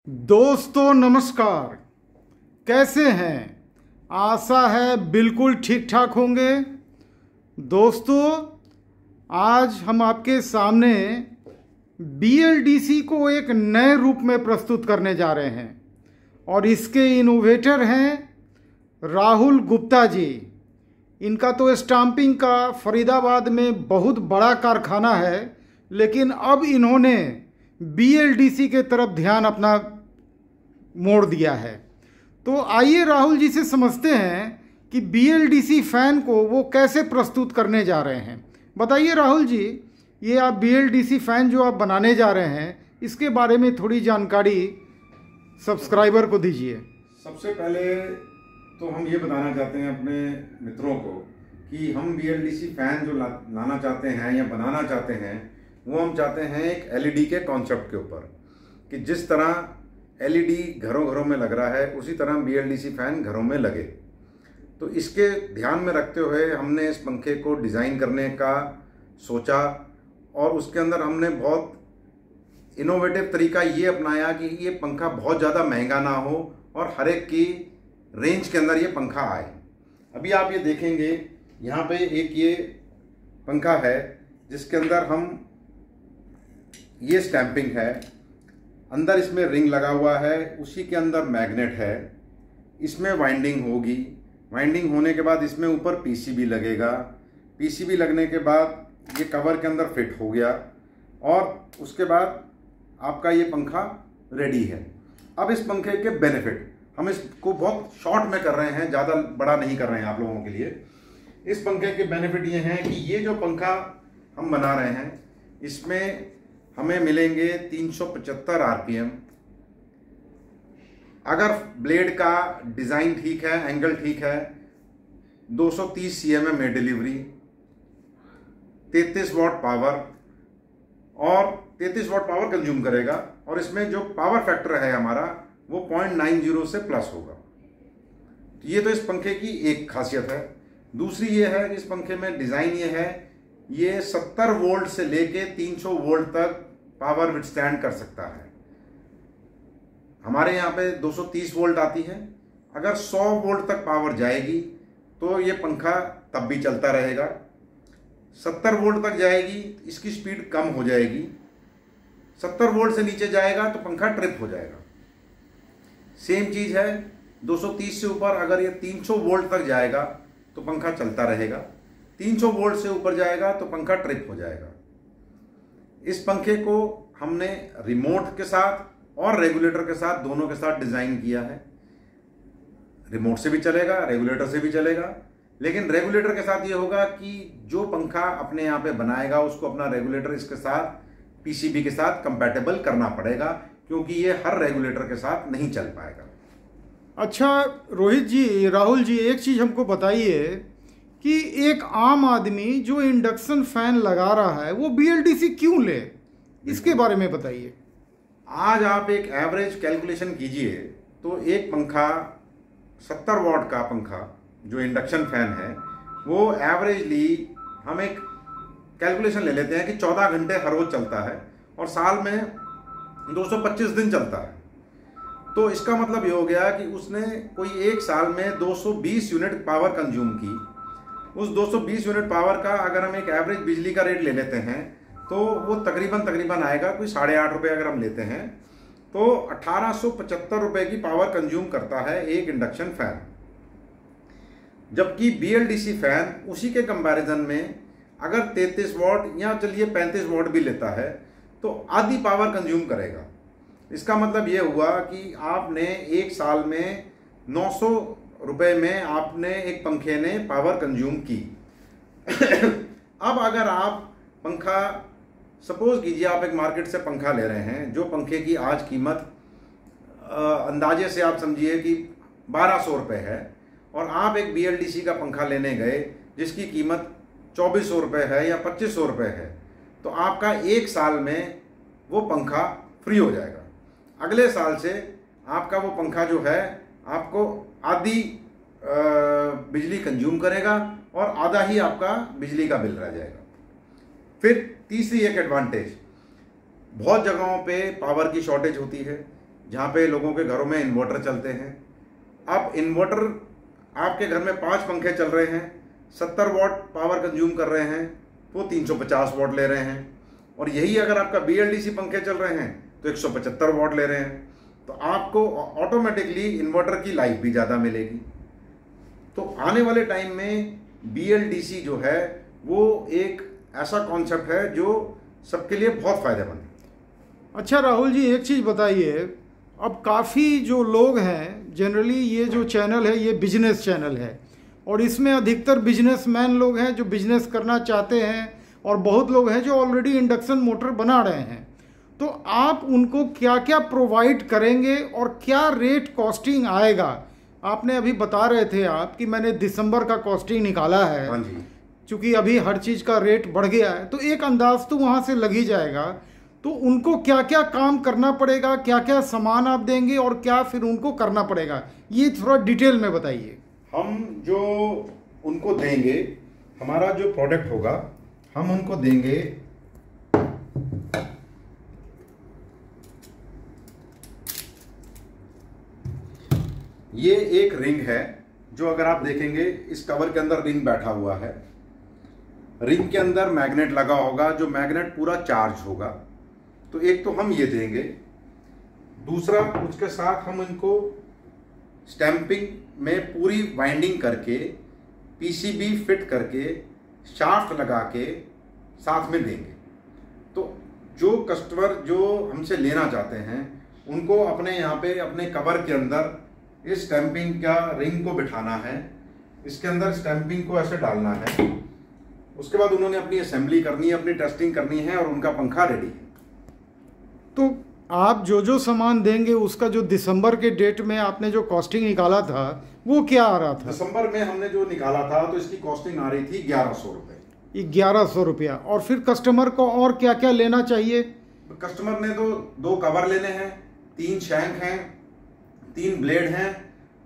दोस्तों नमस्कार। कैसे हैं? आशा है बिल्कुल ठीक ठाक होंगे। दोस्तों आज हम आपके सामने BLDC को एक नए रूप में प्रस्तुत करने जा रहे हैं और इसके इनोवेटर हैं राहुल गुप्ता जी। इनका तो स्टाम्पिंग का फरीदाबाद में बहुत बड़ा कारखाना है, लेकिन अब इन्होंने BLDC के तरफ ध्यान अपना मोड़ दिया है। तो आइए राहुल जी से समझते हैं कि BLDC फैन को वो कैसे प्रस्तुत करने जा रहे हैं। बताइए राहुल जी, ये आप BLDC फैन जो आप बनाने जा रहे हैं, इसके बारे में थोड़ी जानकारी सब्सक्राइबर को दीजिए। सबसे पहले तो हम ये बताना चाहते हैं अपने मित्रों को कि हम BLDC फैन जो लाना चाहते हैं या बनाना चाहते हैं, वो हम चाहते हैं एक LED के कॉन्सेप्ट के ऊपर, कि जिस तरह LED घरों घरों में लग रहा है उसी तरह BLDC फैन घरों में लगे। तो इसके ध्यान में रखते हुए हमने इस पंखे को डिज़ाइन करने का सोचा और उसके अंदर हमने बहुत इनोवेटिव तरीका ये अपनाया कि ये पंखा बहुत ज़्यादा महंगा ना हो और हर एक की रेंज के अंदर ये पंखा आए। अभी आप ये देखेंगे, यहाँ पे एक ये पंखा है जिसके अंदर हम ये स्टैंपिंग है, अंदर इसमें रिंग लगा हुआ है, उसी के अंदर मैग्नेट है, इसमें वाइंडिंग होगी। वाइंडिंग होने के बाद इसमें ऊपर PCB लगेगा। PCB लगने के बाद ये कवर के अंदर फिट हो गया और उसके बाद आपका ये पंखा रेडी है। अब इस पंखे के बेनिफिट हम इसको बहुत शॉर्ट में कर रहे हैं, ज़्यादा बड़ा नहीं कर रहे हैं आप लोगों के लिए। इस पंखे के बेनिफिट ये हैं कि ये जो पंखा हम बना रहे हैं इसमें हमें मिलेंगे 375 RPM। अगर ब्लेड का डिज़ाइन ठीक है, एंगल ठीक है, 230 CMM में डिलीवरी, 33 वॉट पावर और 33 वॉट पावर कंज्यूम करेगा। और इसमें जो पावर फैक्टर है हमारा वो 0.90 से प्लस होगा। तो ये तो इस पंखे की एक खासियत है। दूसरी ये है कि इस पंखे में डिज़ाइन ये है, ये 70 वोल्ट से लेके 300 वोल्ट तक पावर विथस्टैंड कर सकता है। हमारे यहाँ पे 230 वोल्ट आती है। अगर 100 वोल्ट तक पावर जाएगी तो ये पंखा तब भी चलता रहेगा। 70 वोल्ट तक जाएगी, इसकी स्पीड कम हो जाएगी। 70 वोल्ट से नीचे जाएगा तो पंखा ट्रिप हो जाएगा। सेम चीज़ है, 230 से ऊपर अगर ये 300 वोल्ट तक जाएगा तो पंखा चलता रहेगा। 300 वोल्ट से ऊपर जाएगा तो पंखा ट्रिप हो जाएगा। इस पंखे को हमने रिमोट के साथ और रेगुलेटर के साथ, दोनों के साथ डिज़ाइन किया है। रिमोट से भी चलेगा, रेगुलेटर से भी चलेगा, लेकिन रेगुलेटर के साथ ये होगा कि जो पंखा अपने यहाँ पे बनाएगा उसको अपना रेगुलेटर इसके साथ PCB के साथ कंपैटिबल करना पड़ेगा, क्योंकि ये हर रेगुलेटर के साथ नहीं चल पाएगा। अच्छा रोहित जी, राहुल जी, एक चीज़ हमको बताइए कि एक आम आदमी जो इंडक्शन फैन लगा रहा है वो BLDC क्यों ले, इसके बारे में बताइए। आज आप एक एवरेज कैलकुलेशन कीजिए तो एक पंखा 70 वॉट का पंखा जो इंडक्शन फैन है वो एवरेजली हम एक कैलकुलेशन ले लेते हैं कि 14 घंटे हर रोज चलता है और साल में 225 दिन चलता है। तो इसका मतलब ये हो गया कि उसने कोई एक साल में 220 यूनिट पावर कंज्यूम की। उस 220 यूनिट पावर का अगर हम एक एवरेज बिजली का रेट ले लेते हैं तो वो तकरीबन आएगा कोई 8.5 रुपये। अगर हम लेते हैं तो 1875 रुपये की पावर कंज्यूम करता है एक इंडक्शन फैन। जबकि BLDC फैन उसी के कंपैरिजन में अगर 33 वॉट या चलिए 35 वॉट भी लेता है तो आधी पावर कंज्यूम करेगा। इसका मतलब ये हुआ कि आपने एक साल में 900 रुपये में आपने एक पंखे ने पावर कंज्यूम की। अब अगर आप पंखा, सपोज कीजिए आप एक मार्केट से पंखा ले रहे हैं, जो पंखे की आज कीमत अंदाजे से आप समझिए कि 1200 रुपये है, और आप एक BLDC का पंखा लेने गए जिसकी कीमत 2400 रुपये है या 2500 रुपये है, तो आपका एक साल में वो पंखा फ्री हो जाएगा। अगले साल से आपका वो पंखा जो है आपको आधी बिजली कंज्यूम करेगा और आधा ही आपका बिजली का बिल रह जाएगा। फिर तीसरी एक एडवांटेज, बहुत जगहों पे पावर की शॉर्टेज होती है, जहाँ पे लोगों के घरों में इन्वर्टर चलते हैं। अब इन्वर्टर आपके घर में 5 पंखे चल रहे हैं, 70 वॉट पावर कंज्यूम कर रहे हैं, वो 350 वॉट ले रहे हैं। और यही अगर आपका BLDC पंखे चल रहे हैं तो 175 वॉट ले रहे हैं। तो आपको ऑटोमेटिकली इन्वर्टर की लाइफ भी ज़्यादा मिलेगी। तो आने वाले टाइम में BLDC जो है वो एक ऐसा कॉन्सेप्ट है जो सबके लिए बहुत फ़ायदेमंद है। अच्छा राहुल जी, एक चीज़ बताइए, अब काफ़ी जो लोग हैं, जनरली ये जो चैनल है ये बिजनेस चैनल है और इसमें अधिकतर बिजनेसमैन लोग हैं जो बिजनेस करना चाहते हैं और बहुत लोग हैं जो ऑलरेडी इंडक्शन मोटर बना रहे हैं। तो आप उनको क्या क्या प्रोवाइड करेंगे और क्या रेट कॉस्टिंग आएगा? आपने अभी बता रहे थे आप कि मैंने दिसंबर का कॉस्टिंग निकाला है। हाँ जी। चूँकि अभी हर चीज़ का रेट बढ़ गया है तो एक अंदाज तो वहाँ से लग ही जाएगा। तो उनको क्या क्या काम करना पड़ेगा, क्या क्या सामान आप देंगे और क्या फिर उनको करना पड़ेगा, ये थोड़ा डिटेल में बताइए। हम जो उनको देंगे, हमारा जो प्रोडक्ट होगा हम उनको देंगे ये एक रिंग है जो अगर आप देखेंगे इस कवर के अंदर रिंग बैठा हुआ है। रिंग के अंदर मैग्नेट लगा होगा, जो मैग्नेट पूरा चार्ज होगा। तो एक तो हम ये देंगे, दूसरा उसके साथ हम इनको स्टैंपिंग में पूरी वाइंडिंग करके PCB फिट करके शाफ्ट लगा के साथ में देंगे। तो जो कस्टमर जो हमसे लेना चाहते हैं उनको अपने यहाँ पे अपने कवर के अंदर इस स्टैंपिंग का रिंग को बिठाना है, इसके अंदर स्टैंपिंग को ऐसे डालना है। उसके बाद उन्होंने अपनी असेंबली करनी है, अपनी टेस्टिंग करनी है और उनका पंखा रेडी है। तो आप जो जो सामान देंगे उसका जो दिसंबर के डेट में आपने जो कॉस्टिंग निकाला था वो क्या आ रहा था? दिसंबर में हमने जो निकाला था तो इसकी कॉस्टिंग आ रही थी 1100 रुपये। 1100 रुपया। और फिर कस्टमर को और क्या क्या लेना चाहिए? कस्टमर ने तो 2 कवर लेने हैं, 3 शैंक हैं, 3 ब्लेड हैं,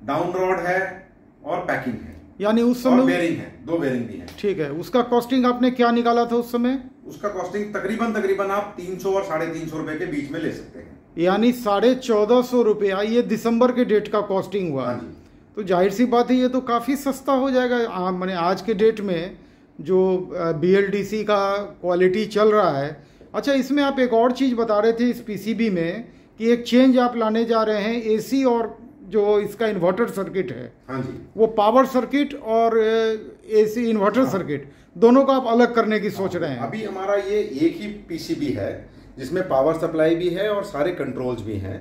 डाउन रॉड है और पैकिंग है, यानी उस समय बेरिंग है, 2 बेरिंग भी है। ठीक है। उसका कॉस्टिंग आपने क्या निकाला था उस समय? उसका कॉस्टिंग तकरीबन आप 300 और 350 रुपए के बीच में ले सकते हैं। यानी 1450 रुपया ये दिसंबर के डेट का कॉस्टिंग हुआ। हाँ जी। तो जाहिर सी बात है ये तो काफ़ी सस्ता हो जाएगा। मैंने आज के डेट में जो BLDC का क्वालिटी चल रहा है। अच्छा, इसमें आप एक और चीज़ बता रहे थे इस PCB में कि एक चेंज आप लाने जा रहे हैं, AC और जो इसका इन्वर्टर सर्किट है। हाँ जी। वो पावर सर्किट और AC इन्वर्टर सर्किट दोनों को आप अलग करने की सोच रहे हैं। अभी हमारा ये एक ही PCB है जिसमें पावर सप्लाई भी है और सारे कंट्रोल्स भी हैं।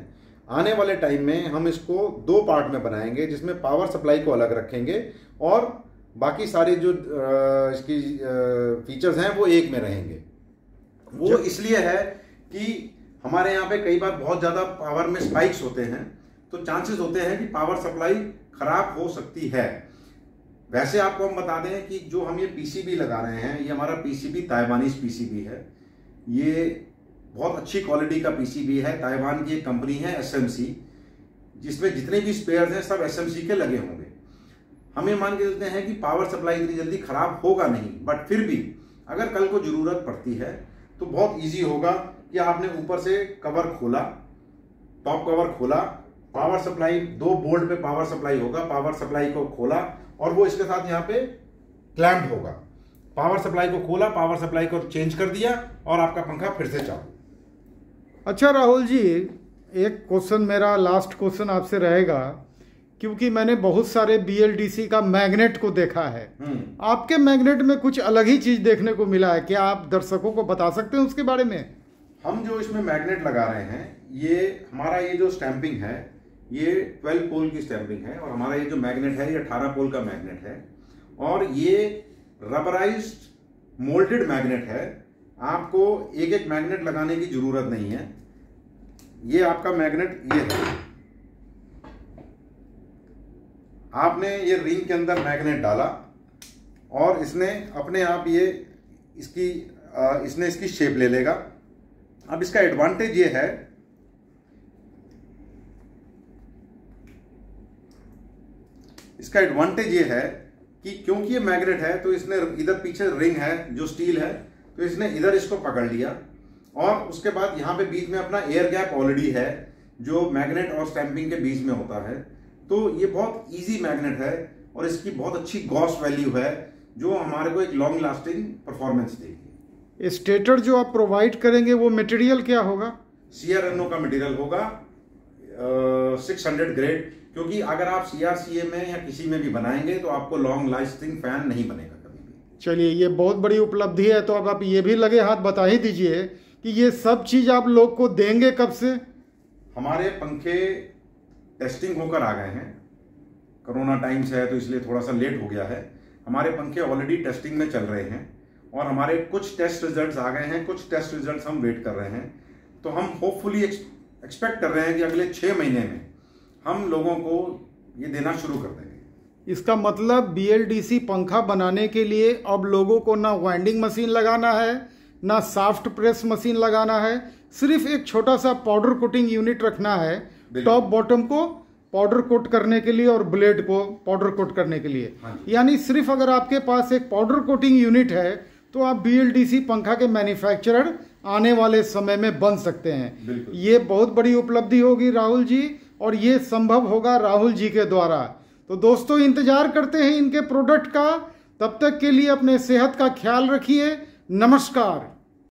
आने वाले टाइम में हम इसको 2 पार्ट में बनाएंगे, जिसमें पावर सप्लाई को अलग रखेंगे और बाकी सारे जो इसकी फीचर्स हैं वो एक में रहेंगे। वो इसलिए है कि हमारे यहाँ पे कई बार बहुत ज़्यादा पावर में स्पाइक्स होते हैं, तो चांसेस होते हैं कि पावर सप्लाई खराब हो सकती है। वैसे आपको हम बता दें कि जो हम ये PCB लगा रहे हैं ये हमारा PCB ताइवानीज PCB है। ये बहुत अच्छी क्वालिटी का PCB है। ताइवान की एक कंपनी है SMC, जिसमें जितने भी स्पेयर्स हैं सब SMC के लगे होंगे। हम ये मान के चलते हैं कि पावर सप्लाई इतनी जल्दी खराब होगा नहीं, बट फिर भी अगर कल को जरूरत पड़ती है तो बहुत ईजी होगा कि आपने ऊपर से कवर खोला, टॉप कवर खोला, पावर सप्लाई 2 बोल्ट पे पावर सप्लाई होगा, पावर सप्लाई को खोला और वो इसके साथ यहाँ पे क्लैम्प होगा। पावर सप्लाई को खोला, पावर सप्लाई को चेंज कर दिया और आपका पंखा फिर से चालू। अच्छा राहुल जी, एक क्वेश्चन मेरा लास्ट क्वेश्चन आपसे रहेगा, क्योंकि मैंने बहुत सारे BLDC का मैग्नेट को देखा है। आपके मैग्नेट में कुछ अलग ही चीज देखने को मिला है, क्या आप दर्शकों को बता सकते हैं उसके बारे में? हम जो इसमें मैग्नेट लगा रहे हैं, ये हमारा ये जो स्टैंपिंग है ये 12 पोल की स्टैंपिंग है और हमारा ये जो मैग्नेट है ये 18 पोल का मैग्नेट है और ये रबराइज्ड मोल्डेड मैग्नेट है। आपको एक एक मैग्नेट लगाने की जरूरत नहीं है। ये आपका मैग्नेट ये है, आपने ये रिंग के अंदर मैग्नेट डाला और इसने अपने आप ये इसकी शेप ले लेगा। अब इसका एडवांटेज ये है, इसका एडवांटेज ये है कि क्योंकि ये मैग्नेट है तो इसने इधर पीछे रिंग है जो स्टील है, तो इसने इधर इसको पकड़ लिया और उसके बाद यहाँ पे बीच में अपना एयर गैप ऑलरेडी है जो मैग्नेट और स्टैंपिंग के बीच में होता है। तो ये बहुत इजी मैग्नेट है और इसकी बहुत अच्छी गॉस वैल्यू है जो हमारे को एक लॉन्ग लास्टिंग परफॉर्मेंस देगी। स्टेटर जो आप प्रोवाइड करेंगे वो मटेरियल क्या होगा? CRNO का मटेरियल होगा 600 ग्रेड, क्योंकि अगर आप CRCA में या किसी में भी बनाएंगे तो आपको लॉन्ग लास्टिंग फैन नहीं बनेगा कभी भी। चलिए, ये बहुत बड़ी उपलब्धि है। तो अब आप ये भी लगे हाथ बता ही दीजिए कि ये सब चीज आप लोग को देंगे कब से? हमारे पंखे टेस्टिंग होकर आ गए हैं, कोरोना टाइम्स है तो इसलिए थोड़ा सा लेट हो गया है। हमारे पंखे ऑलरेडी टेस्टिंग में चल रहे हैं और हमारे कुछ टेस्ट रिजल्ट्स आ गए हैं, कुछ टेस्ट रिजल्ट्स हम वेट कर रहे हैं। तो हम होपफुली एक्सपेक्ट कर रहे हैं कि अगले 6 महीने में हम लोगों को ये देना शुरू कर देंगे। इसका मतलब BLDC पंखा बनाने के लिए अब लोगों को ना वाइंडिंग मशीन लगाना है, ना सॉफ्ट प्रेस मशीन लगाना है, सिर्फ एक छोटा सा पाउडर कोटिंग यूनिट रखना है, टॉप बॉटम को पाउडर कोट करने के लिए और ब्लेड को पाउडर कोट करने के लिए। यानी सिर्फ अगर आपके पास एक पाउडर कोटिंग यूनिट है तो आप BLDC पंखा के मैन्युफैक्चरर आने वाले समय में बन सकते हैं। ये बहुत बड़ी उपलब्धि होगी राहुल जी, और ये संभव होगा राहुल जी के द्वारा। तो दोस्तों, इंतजार करते हैं इनके प्रोडक्ट का। तब तक के लिए अपने सेहत का ख्याल रखिए। नमस्कार।